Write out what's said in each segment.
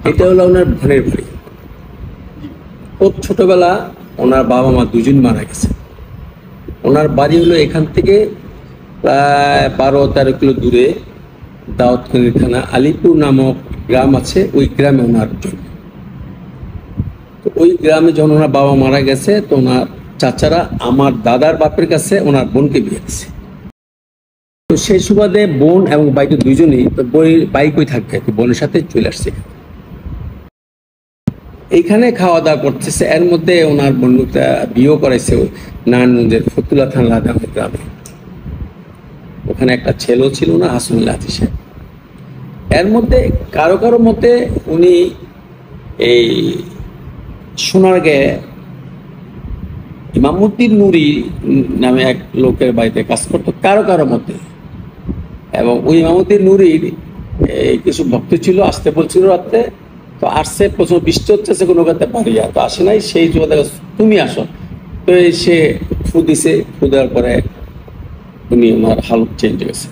এটা হলো ওনার বোনের বাড়ি। খুব ছোটবেলা ওনার বাবা মা দুজন মারা গেছে। ওনার বাড়ি হলো এখান থেকে প্রায় 12-13 কিলো দূরে দাউদকান্দি থানা আলিপুর নামক গ্রাম আছে, ওই গ্রামে ওনার জন্ম। তো ওই গ্রামে যখন ওনার বাবা মারা গেছে, তো ওনার চাচারা আমার দাদার বাপের কাছে ওনার বোনকে বিয়ে দিয়েছে। তো সেই সুবাদে বোন এবং ভাই তো দুইজনই, তো বাইক ওই থাকবে, তো বোনের সাথে চলে আসছে। এইখানে খাওয়া দাওয়া করতেছে, এর মধ্যে ওনার বন্ধুটা বিয়েও করাইছে নারায়ণগঞ্জের ফতুল্লা থানা গ্রামে। ওখানে একটা ছেলেও ছিল না, হাসনুল্লাহ সাহেব। এর মধ্যে কারো কারো মতে উনি এই সোনারগাঁয়ে ইমামউদ্দিন নুরি নামে এক লোকের বাড়িতে কাজ করতো কারো কারো মতে। এবং ওই ইমামউদ্দিন নুরির কিছু ভক্ত ছিল, আসতে বলছিল রাত্রে। তো আসছে, প্রচুর বৃষ্টি হচ্ছে, কোনো কাতে পারিয়া তো আসে নাই। সেই যুগে তুমি আসো, তো সে ফু দিছে। ফু দেওয়ার পরে উনি ওনার হালত চেঞ্জ হয়ে গেছে।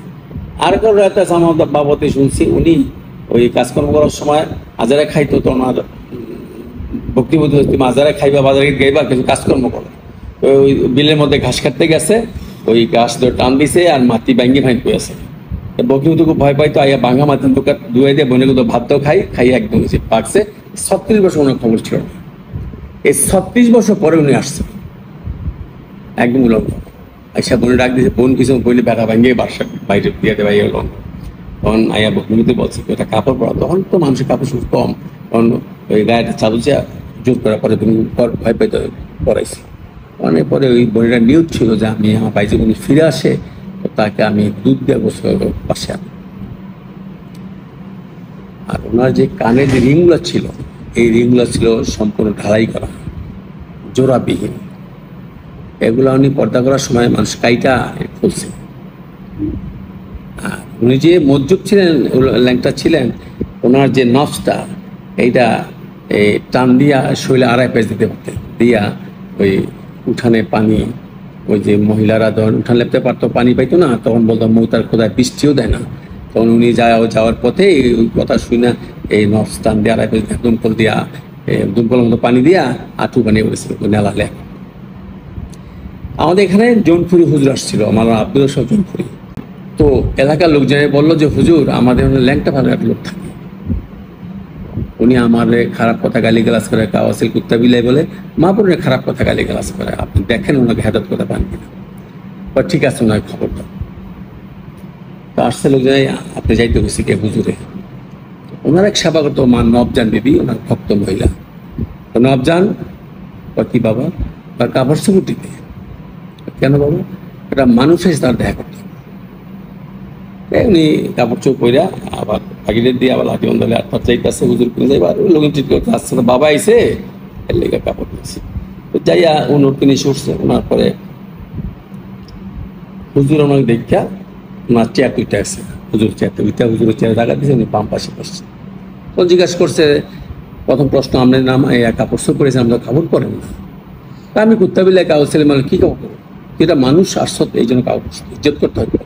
আর কারো রাতে আমার বাবতে শুনছি উনি ওই কাজকর্ম করার সময় আজারে খাইতো। তো ওনার ভক্তিবোধ তুমি আজারে খাইবা, বাজারে গাইবা, কিছু কাজকর্ম করো। ওই বিলের মধ্যে ঘাস কাটতে গেছে, ওই গাছ ধরে টান দিছে আর মাটি ভাঙ্গি ভাঙি পেয়েছে। বকিমতো খুব ভয় পাইতো, আইয়া ভাঙা মাটি ধুয়ে দিয়ে বোনে কিন্তু ভাতটাও খাই একদম পাকছে। 36 বছর ওনার খবর ছিল। এই 36 বছর পরে উনি আসছে একদম উলঙ্গ। আইসা বোনে ডাক দিয়েছে, বোন কিছু বইলে বেড়া ভাঙিয়ে বাসা বাইরে দিয়ে দেয় উলঙ্গ। তখন আইয়া বকিমতো বলছে ওটা কাপড় পরা। তখন তো মানুষের কাপড় শুধু কম, তখন ওই গায়েটা চাদর চেয়ে জোর করার পরে তুমি ভয় পাইতে পড়াইছি। অনেক পরে ওই বোনেরা নিউজ ছিল যে আমি আমার বাইরে উনি ফিরে আসে, তো তাকে আমি দুধ দিয়ে বসে পাশে আনি। আর ওনার যে কানের যে রিংগুলো ছিল, এই রিংগুলো ছিল সম্পূর্ণ ঢালাই করা, জোড়াবিহীন। এগুলো উনি পর্দা করার সময় মানুষ কাইটা খুলছে। আর উনি যে মজ্জুব ছিলেন, ল্যাংটা ছিলেন, ওনার যে নফসটা এইটা এই টান দিয়া শৈলে 2.5 পেজ দিতে পারতেন, দিয়া ওই উঠানে পানি, ওই যে মহিলারা যখন উঠান লেপতে পারতো পানি পাইতো না, তখন বলতো মৌতার খোদায় বৃষ্টিও দেয় না। তখন উনি যাওয়ার পথে ওই কথা শুই না, এই নফস টান দিয়ে 2.5 পেজ দুমকল দিয়া, দুমকলের মতো পানি দিয়া আঁটু বানিয়ে বলেছিল নেলালে। আমাদের এখানে জৌনপুরি হুজুর আসছিল, আমার আব্দুল রশিদ জৌনপুরি। তো এলাকার লোকজনে বললো যে হুজুর আমাদের ল্যাংটা ভালো এক লোক থাকে, উনি আমার খারাপ কথা গালিগালাজ করে, কাওয়াসিল কুত্তা বিলাই বলে, মা বোনের খারাপ কথা গালিগালাজ করে, আপনি দেখেন ওনাকে হেদায়েত করতে পারেন কিনা। বা ঠিক আছে, ওনার খবর দাও। তো আসছে লোকজন, আপনি যাইতে গেছি কে হুজুরে? ওনার এক সেবাগত মা নবজান বিবি, ওনার ভক্ত মহিলা। নবজান কি বাবা, তার কাপড় চোপড় দিতে। কেন বাবা? এটা মানুষ এসে তার দেখা করতে। উনি কাপড় চোপ কইরা আবার আগিদের দিয়ে আবার লাঠি বন্ধলে আর চাইতেছে হুজুর কিনে যাইবা, লোক ট্রিট করতে আসছে না, বাবা আইসে এর লেগে কাপড় দিয়েছে। তো যাইয়া উনোর কিনে সরছে। ওনার পরে হুজুর ওনাকে দেখা ওনার চেয়ার তুইটা আছে, হুজুর চেয়ার তুইটা, হুজুরের চেয়ারে টাকা দিয়েছে, উনি বাম পাশে বসছে। তো জিজ্ঞাসা করছে, প্রথম প্রশ্ন, আপনার নাম কাপড় চোপ করেছে, আমরা কাপড় পরেন না? তা আমি কুত্তা বিলে কাগজ ছেলে মানে কি কাপড় করবো? এটা মানুষ আসত, এই জন্য কাগজ ইজ্জত করতে হবে।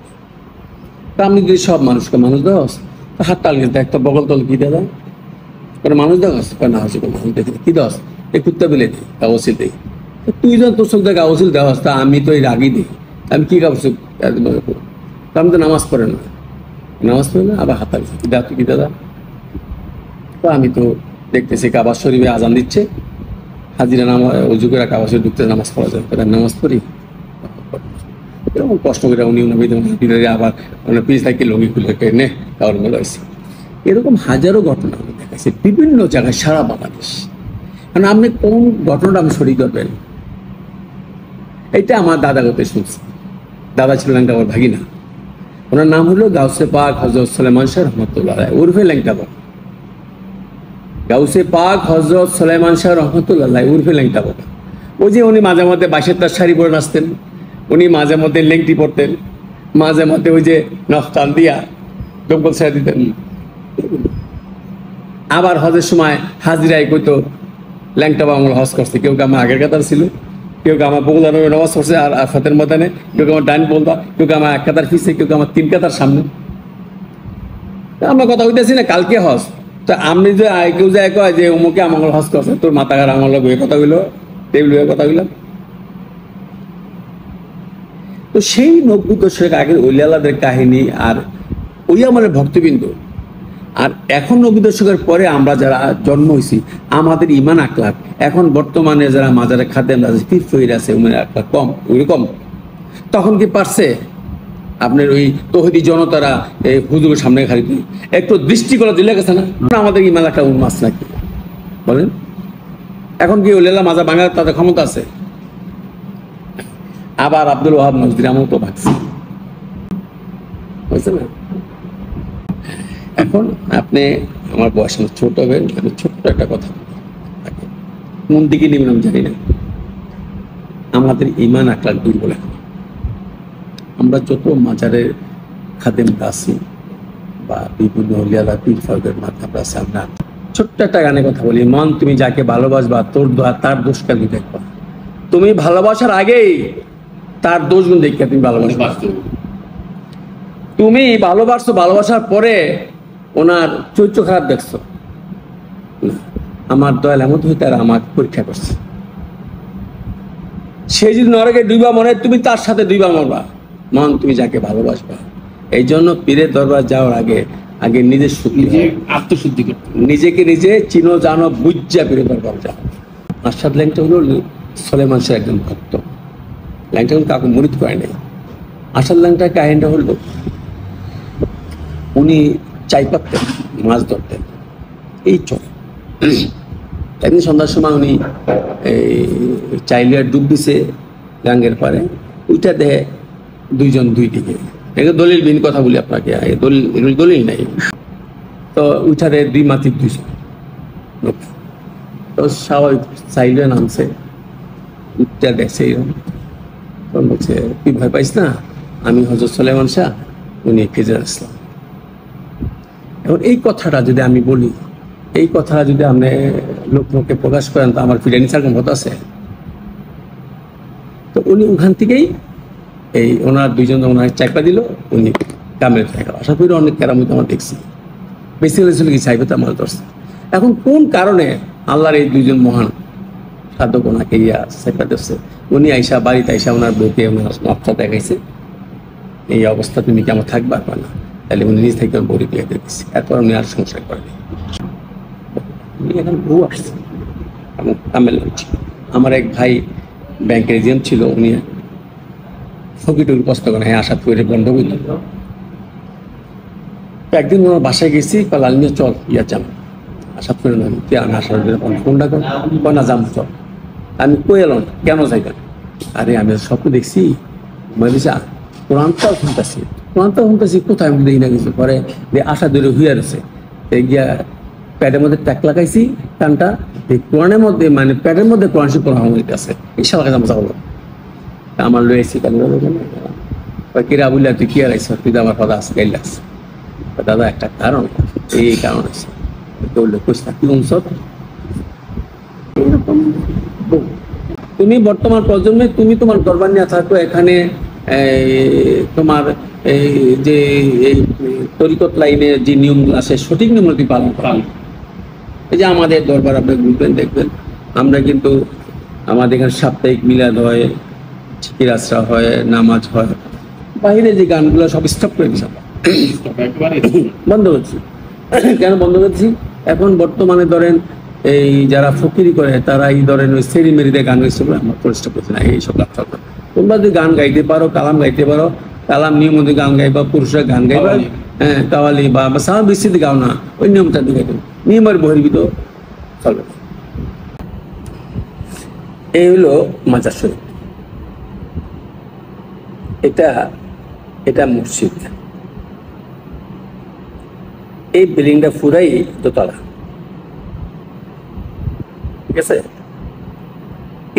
তা আপনি যদি সব মানুষকে মানুষ দেওয়া তা হাত তাল গেছে, একটা বগল তল কি দেওয়া করে মানুষ দেওয়া না হচ্ছে, মানুষ দেখে কি দেওয়া এই কুত্তা বিলে দিই, কাগজিল দিই। তুই যখন তোর সঙ্গে কাগজিল দেওয়া তা আমি তো এই রাগি দিই, আমি কি কাগজ? তা আমি তো নামাজ পড়ে না, নামাজ পড়ে না, আবার হাত তাল গেছে, দা তুই কি দাদা? তো আমি তো দেখতেছি কাবা শরীফে আজান দিচ্ছে, হাজিরা নামা উজু করে কাবা শরীফ ঢুকতে নামাজ পড়া যায়, আমি নামাজ পড়ি। এরকম কষ্ট করে উনি আবার পিস থাকি লঙ্গি খুলে নে কারণ বলে হয়েছে। এরকম হাজারো ঘটনা আমি দেখাচ্ছি বিভিন্ন জায়গায়, সারা বাংলাদেশ। কারণ আপনি কোন ঘটনাটা আমি সরিয়ে করবেন? এটা আমার দাদা করতে শুনছি। দাদা ছিল ল্যাংটা বাবার ভাগিনা, ওনার নাম হলো গাউসে পাক হযরত সুলাইমান শাহ রহমতুল্লাহ উর্ফে ল্যাংটা বাবা। গাউসে পাক হযরত সুলাইমান শাহ রহমতুল্লাহ উর্ফে ল্যাংটা বাবা। ওই যে উনি মাঝে মধ্যে 22 তার শাড়ি পরে নাচতেন, উনি মাঝে মধ্যে লেংটি পড়তেন, মাঝে মধ্যে ওই যে নফতাল দিয়া দমকল ছেড়ে দিতেন। আবার হজের সময় হাজিরাই কইতো ল্যাংটা বাবা হজ করছে, কেউ আমার আগের কাতার ছিল, কেউ আমার বগুলার নামাজ পড়ছে আর আফাতের ময়দানে, কেউ আমার ডাইন বলতা, কেউ আমার 1 কাতার পিছিয়ে, কেউ আমার 3 কাতার সামনে। আমরা কথা হইতেছি না কালকে হজ, তো আপনি যে কেউ যায় কয় যে অমুকে আমল হজ করছে, তোর মাথা খারাপ আমল বইয়ে কথা হইলো, টেবিল বইয়ে কথা হইলো। তো সেই 90 দশক আগের ওলি আল্লাহদের কাহিনী আর ওই আমাদের ভক্তবৃন্দ, আর এখন 90 দশকের পরে আমরা যারা জন্ম হয়েছি, আমাদের ইমান আখলাক এখন বর্তমানে যারা মাজারে খাদেম আছে, পীর ফকির আছে, উমের আখলাক কম, ওইরকম। তখন কি পারছে আপনার ওই তৌহিদি জনতারা এই হুজুরের সামনে খালি একটু দৃষ্টি করে দিলে গেছে না? আমাদের ইমান একটা উন্মাস নাকি বলেন? এখন কি ওলেলা মাজা ভাঙার তাদের ক্ষমতা আছে? আবার আব্দুল ওয়াহাব নজরুল আমও তো ভাগছে, বুঝছে না? এখন আপনি আমার বয়স ছোট হবেন, আমি ছোট্ট একটা কথা কোন দিকে নেবেন আমি জানি না। আমাদের ইমান আখলাক দুর্বল। এখন আমরা যত মাজারের খাদেমরা আছি বা বিভিন্ন ওলিয়ারা পীর ফারুকের মাথাটা আছে, আমরা ছোট্ট একটা গানে কথা বলি, মন তুমি যাকে ভালোবাসবা তোর তার দোষ কেন দেখবা। তুমি ভালোবাসার আগেই তার দোষগুণ দেখে তুমি ভালোবাসবা। তুমি ভালোবাসছো, ভালোবাসার পরে ওনার চরিত্র খারাপ দেখছো। আমার দয়াল এমন হইতে আর আমাকে পরীক্ষা করছে। সে যদি নরকে দুইবা মনে, তুমি তার সাথে দুইবা মরবা। মন তুমি যাকে ভালোবাসবা। এই জন্য পীরের দরবার যাওয়ার আগে আগে নিজের শুদ্ধি, আত্মশুদ্ধি করতে, নিজেকে নিজে চিনো জানো বুঝা পীরের দরবার যাও। আরশাদ ল্যাংটা হলো সুলাইমান শাহের একজন ভক্ত। ল্যাংটা হল কাউকে মুরিদ করে নাই। আরশাদ ল্যাংটার কাহিনীটা হলো, উনি চাই পাততেন, মাছ ধরতেন এই চলে। একদিন সন্ধ্যার সময় উনি চাইলিয়ার ডুব দিছে গাঙ্গের পারে, ওইটা দেহে দুইজন দুই দিকে। দলিল বিন কথা বলি আপনাকে, দলিল নাই। তো ওইটারে দুই মাতির দুইজন লোক, তো স্বাভাবিক চাইলিয়া নামছে, উঠটা দেখছে এরকম। তখন বলছে তুই ভয় পাইস না, আমি হযরত সুলাইমান শাহ, উনি খেজর আসলাম। এখন এই কথাটা যদি আমি বলি, এই কথা যদি আপনি লোককে প্রকাশ করেন, তো আমার ফিরে নিচার কোনো কথা আছে? তো উনি ওখান থেকেই এই ওনার দুইজন ওনার চাকরা দিল, উনি কামের থাকা। আশা করি অনেক কেরামত আমার দেখছি, বেসিক্যালি ছিল কি চাইবে তো আমার দর্শক। এখন কোন কারণে আল্লাহর এই দুইজন মহান সাধক ওনাকে চাকরা দিচ্ছে? উনি আইসা বাড়িতে আইসা ওনার বউকে ওনার নকশা দেখাইছে, এই অবস্থা তুমি কি আমার থাকবা না? তাহলে উনি নিজ থেকে বড়ি দিয়ে দিচ্ছে। এরপর উনি আর সংসার করেনি। এখন বউ আসছে, কামেল ছিল। আমার এক ভাই ব্যাংকের এজেন্ট ছিল, উনি ফকিটুর কষ্ট করে হ্যাঁ আশা করে বন্ধ করল। একদিন ওনার বাসায় গেছি, লাল নিয়ে চল ইয়া যাম। আশা করে না আমি আসার ফোনটা কর না, যাম চল। আমি কই এলাম, কেন যাইবেন? আরে আমি স্বপ্ন দেখছি, কোরআনটাও শুনতেছি, কোথায় আমি দেখি না কিছু। পরে আশা দূরে হুইয়া রয়েছে, গিয়া প্যাডের মধ্যে ট্যাক লাগাইছি, কানটা কোরআনের মধ্যে, মানে প্যাডের মধ্যে কোরআন শিব পড়া আছে। ইনশাল কাছে আমার যাবো, আমার লয়েছি কিরা বললে তুই কি আর আইস, তুই তো আমার কথা আছে গাইল লাগছে। দাদা একটা কারণ, এই কারণ আছে। তুমি বর্তমান প্রজন্মে তুমি তোমার দরবার নিয়ে থাকো, এখানে তোমার এই যে এই তরিকত লাইনে যে নিয়মগুলো আছে, সঠিক নিয়মগুলো তুমি পালন করো। এই যে আমাদের দরবার আপনি ঘুরবেন দেখবেন, আমরা কিন্তু আমাদের এখানে সাপ্তাহিক মিলাদ হয়, জিকির আসরা হয়, নামাজ হয়। বাইরে যে গানগুলো সব স্টপ করে দিয়েছে, বন্ধ করছি। কেন বন্ধ করছি? এখন বর্তমানে ধরেন এই যারা ফকিরি করে, তারা এই ধরেন ওই সেরি মেরিতে গান গাইছে বলে আমরা পরিষ্কার করছি না। এইসব লাভ থাকবে। তোমরা যদি গান গাইতে পারো, কালাম গাইতে পারো, কালাম নিয়ম মধ্যে গান গাইবা, পুরুষরা গান গাইবা, হ্যাঁ কাওয়ালি বা সারা বৃষ্টিতে গাও না, ওই নিয়মটা দিকে নিয়মের বহির্ভূত চলবে। এই হলো মাজার শরীফ। এটা মসজিদ। এই বিল্ডিংটা পুরাই দোতলা, ঠিক আছে?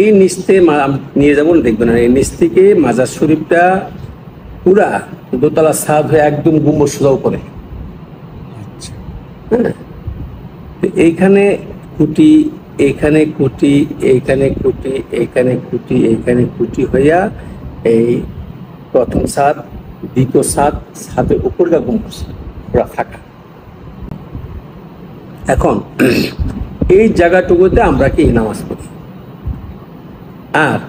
এই নিচ থেকে নিয়ে যাবো, দেখবেন এই নিচ থেকে মাজার শরীফটা পুরা দোতলা ছাদ হয়ে একদম গুম্বজ সোজা উপরে। হ্যাঁ, এইখানে খুঁটি, এইখানে খুঁটি, এইখানে খুঁটি, এইখানে খুঁটি, এইখানে খুঁটি হইয়া এই প্রথম ছাদ, দ্বিতীয় ছাদ, ছাদের উপরটা গুম্বজ পুরা ফাঁকা। এখন এই জায়গাটুকুতে আমরা কি নামাজ পড়ি। আর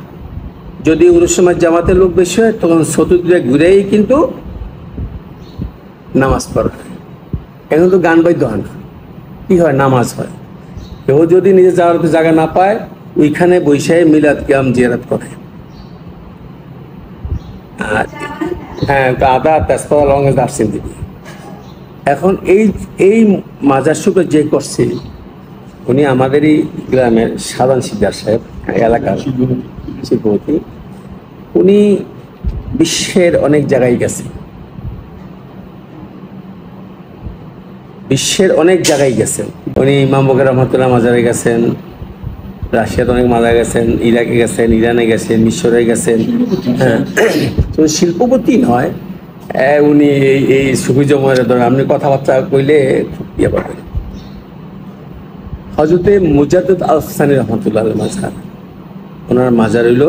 যদি ওই সময় জামাতের লোক বেশি হয় তখন চতুর্দিকে ঘুরেই কিন্তু নামাজ পড়া হয়। এখন তো গান বাদ্য হয় না, কি হয়, নামাজ হয়। কেউ যদি নিজে যাওয়ার জায়গা না পায় ওইখানে বৈশাখী মিলাদ কিয়াম জিয়ারত করে। আর হ্যাঁ, আদা তেজপাতা লঙ্কা দারচিনি দিবি। এখন এই মাজার শুক্র যে করছে উনি আমাদেরই গ্রামের সাধারণ সিদ্ধার সাহেব, এলাকার শিল্পপতি। উনি বিশ্বের অনেক জায়গায় গেছেন, উনি ইমাম বকর রহমতুল্লাহ মাজারে গেছেন, রাশিয়াতে অনেক মাজারে গেছেন, ইরাকে গেছেন, ইরানে গেছেন, মিশরে গেছেন। হ্যাঁ, তো শিল্পপতি নয় উনি, এই সুফি জমায়ের ধরেন আপনি কথাবার্তা কইলে খুব ইয়ে পাবেন। হযরতে মুজাদ্দিদ আল-সানি রহমতুল্লাহ মাজার, ওনার মাজার হইল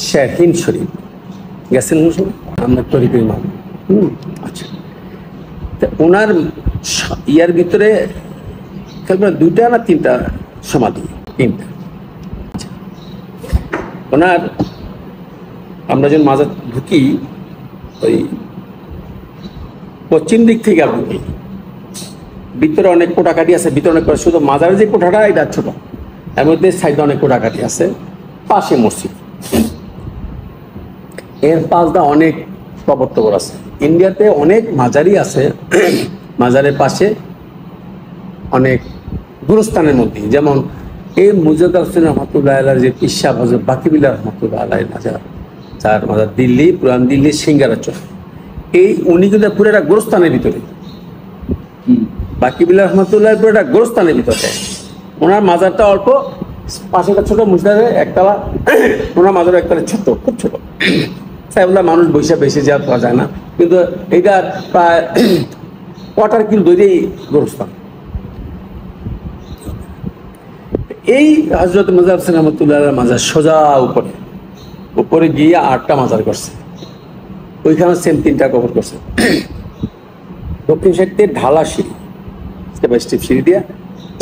শাহিন শরীফ। গেছেন আমরা তরিকের ইমাম। আচ্ছা, ওনার ইয়ার ভিতরে দুইটা না তিনটা সমাধি, তিনটা। ওনার আমরা যখন মাজার ঢুকি ওই পশ্চিম দিক থেকে ঢুকি, ভিতরে অনেক কোটাকাটি আছে, ভিতরে অনেক, শুধু মাজারের যে কোঠাটা এটা ছোট, এর মধ্যে সাইডে অনেক কোটাকাটি আছে, পাশে মসজিদ। এর পাশটা অনেক কবর আছে। ইন্ডিয়াতে অনেক মাজারই আছে, মাজারের পাশে অনেক গুরুস্থানের মধ্যে, যেমন এই মুজাদ্দিদ হোসেন রহমতুল্লাহ আলাইহির যে পিসা হযরত বাকিবিল্লাহ রহমতুল্লাহ আলাইহির মাজার, যার মাজার দিল্লি, পুরান দিল্লি সিঙ্গারা চৌক, এই উনি কিন্তু পুরো একটা গুরুস্থানের ভিতরে, বাকিবিল্লাহ রহমতুল্লাহ পুরো একটা গুরুস্থানের ভিতরে। ওনার মাজারটা অল্প, পাশে একটা ছোট মুসলিমের একতলা, ওনার মাজার একতলা ছোট, খুব ছোট, সাহেবুল্লাহ মানুষ বৈশা বেশি যাওয়া পাওয়া যায় না, কিন্তু এইটা প্রায় 1/4 কিলো দূরেই গোরস্থান। এই হযরত মুজাদ্দিদ হোসেন রহমতুল্লাহ মাজার সোজা উপরে গিয়ে 8টা মাজার করছে, ওইখানে সেম 3টা কবর করছে। দক্ষিণ সাইডে ঢালা সিঁড়ি, স্টেপ বাই স্টেপ সিঁড়ি দিয়ে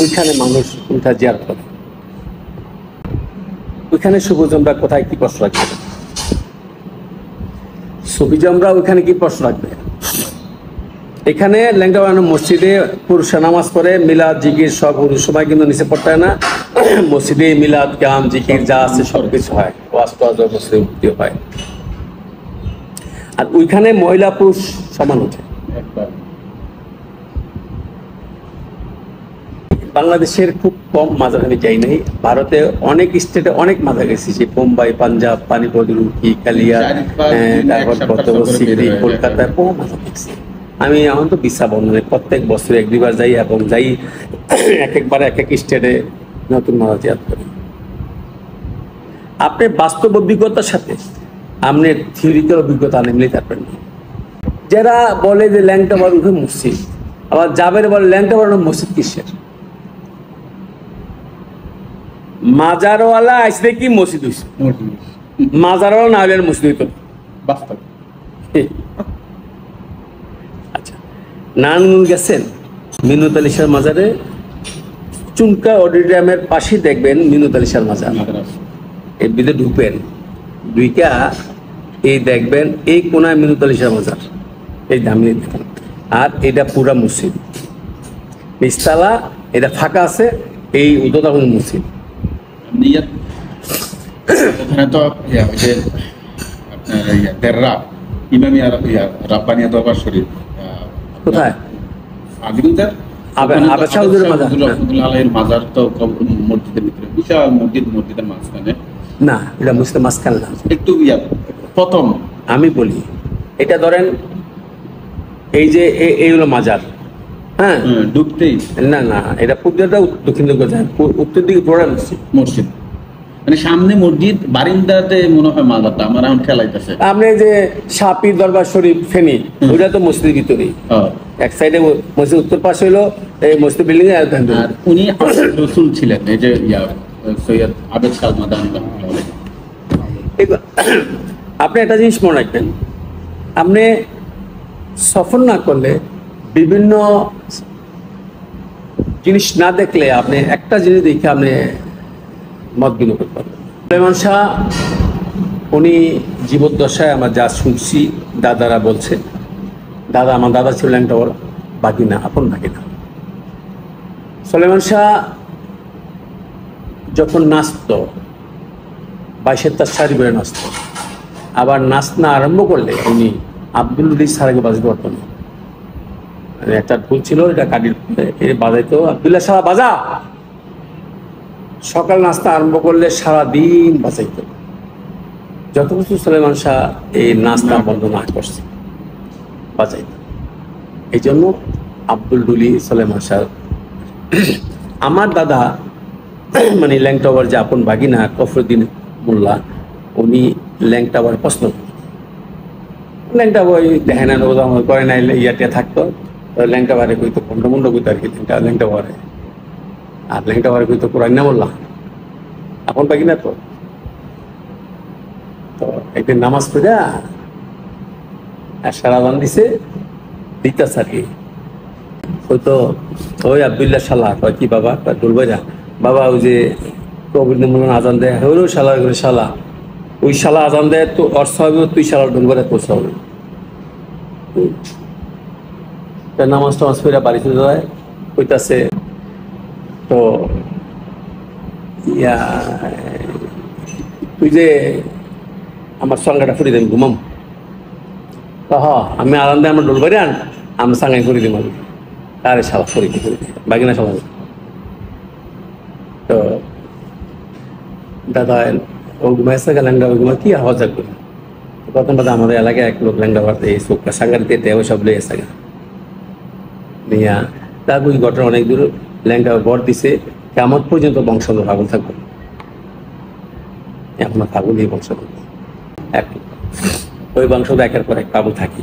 ওইখানে মানুষ উঠা জিয়ারত করে। ওইখানে সুফিজমরা কোথায় কি প্রশ্ন রাখবে, সুফিজমরা ওইখানে কি প্রশ্ন রাখবে। এখানে ল্যাংটা বানানো মসজিদে পুরুষরা নামাজ পড়ে, মিলাদ জিকির সব সময় কিন্তু নিচে পড়তে হয় না, মসজিদে মিলাদ কিয়াম জিকির যা আছে সবকিছু হয়, ওয়াজ টোয়াজ মসজিদে উঠতে হয়। আর ওইখানে মহিলা পুরুষ সমান ওঠে। বাংলাদেশের খুব কম মাজার আমি যাই নাই, ভারতে অনেক স্টেটে অনেক মাজার গেছি, যে বোম্বাই, পাঞ্জাব, পানিপত, রুকি, কালিয়া, তারপর সিডনি, কলকাতায় বহু মাজার দেখছি আমি। এখন তো ভিসা বন্ধ নেই, প্রত্যেক বছর 1-2 বার যাই, এবং যাই এক একবার এক এক স্টেটে নতুন মাজার জিয়ারত করি। আপনি বাস্তব অভিজ্ঞতার সাথে আপনার থিওরিক্যাল অভিজ্ঞতা আনে মিলিয়ে পারবেন না। যারা বলে যে ল্যাংটা বাড়ি মসজিদ, আবার যাবের বলে ল্যাংটা বাড়ানো মসজিদ কিসের? মাজারওয়ালা আসলে কি মসজিদ হয়েছে, মাজারওয়ালা না হলে মসজিদ হইত বাস্তব। আচ্ছা, নারায়ণগঞ্জ গেছেন মিনত আলী শাহ মাজারে, চুনকা অডিটোরিয়ামের পাশে দেখবেন মিনত আলী শাহ মাজার। এর ভিতরে ঢুকবেন, দুইটা এই দেখবেন এই কোনায় মিনত আলী শাহ মাজার, এই দামি, আর এটা পুরা মসজিদ নিচতলা, এটা ফাঁকা আছে, এই উদ্যোগটা মসজিদ। ওখানে তো আপনার ইমামিয়া রাব্বানিয়া দরবার শরীফ কোথায়? আজিগুলদার মাজার তো মসজিদের ভিতরে, বিশাল মসজিদের মাঝখানে না, এটা মসজিদের মাঝখানে না, একটু প্রথম আমি বলি, এটা ধরেন এই যে এই হলো মাজার, হ্যাঁ, ঢুকতেই না না, এটা পূর্বটা দক্ষিণ দিকে যায়, উত্তর দিকে পুরো মসজিদ, মানে সামনে মসজিদ, বারিন্দাতে মনে হয় মাজারটা আমার এখন খেলাইতেছে। আপনি যে শাপি দরবার শরীফ ফেনী, ওইটা তো মসজিদের ভিতরেই, এক সাইডে মসজিদ, উত্তর পাশে হলো এই মসজিদ বিল্ডিং এর। আর উনি রাসূল ছিলেন, এই যে সৈয়দ আবেদ সালমাদান। আপনি একটা জিনিস মনে রাখবেন, আপনি সফর না করলে বিভিন্ন জিনিস না দেখলে আপনি একটা জিনিস দেখে আপনি মত বিনিয়োগ করতে পারবেন। সুলাইমান শাহ উনি জীবদ্দশায় আমরা যা শুনছি, দাদারা বলছে, আমার দাদা ছিল একটা ওর বাগিনা, আপন বাগিনা। সুলাইমান শাহ যখন নাচত, 22 তার শাড়ি বেড়ে নাচত, আবার নাচ না আরম্ভ করলে উনি আব্দুল রুলির সারাকে বাজাতে পারতেন না। মানে একটা ঢোল ছিল, এটা কাটির বাজাইতো, আব্দুল্লাহ সারা বাজা। সকাল নাস্তা আরম্ভ করলে সারাদিন বাজাইতো, যত কিছু সুলাইমান শাহ এই নাস্তা বন্ধ না করছে বাজাইতো। এই জন্য আব্দুল ডুলি সুলাইমান শাহ। আমার দাদা মানে ল্যাংটাওয়ার যে আপন বাগিনা কফরুদ্দিন মোল্লা, উনি ল্যাংটাওয়ার প্রশ্ন ল্যাংটাওয়ার দেখে না, রোজা করে না, ইয়াতে থাকতো, ল্যাংটাওয়ারে কইতো ভন্ডমুন্ড কইতো আর কি ল্যাংটাওয়ারে। আর ল্যাংটাওয়ারে কইতো কোরআন না মোল্লা, আপন বাগিনা তো। তো একদিন নামাজ পড়া সারাদান দিছে, দিতাস আর কি। হয়তো ওই আব্দুল্লাহ শালা কয় কি বাবা, ডুলবাইরা বাবা, ওই যে কবির আজান দেয়, হইলেও শালা করে শালা, ওই শালা আজান দেয় তো অর্থ হবে, তুই শালা ডুলবাইরা কোর্স হবে। নামাজ টামাজ ফেরা বাড়িতে যায়, কইতাছে তো ইয়া তুই যে আমার সঙ্গাটা ফুরি দেন ঘুমাম, হ আমি আরাম দেয় আমার ডোল বাড়ি আন, আমি সাঙ্গাই করে দিই আমি তারে শালা ফুরি করে দিই বাগিনা শালা। তো দাদা ও ঘুমাইছে ল্যাংডা, ওই ঘুমা কি আওয়াজ আসবে। প্রথম কথা আমাদের এলাকায় এক লোক ল্যাংডা বাড়তে এই চোখটা সাঙ্গার দিতে ওই সব লেগে সাঙ্গা নিয়া, তারপর ওই ঘটনা অনেক দূর ল্যাংডা বর দিছে, কেমন পর্যন্ত বংশধর পাগল থাকবে, এখনো পাগল এই বংশধর, ওই বংশধর একের পর এক পাগল থাকি।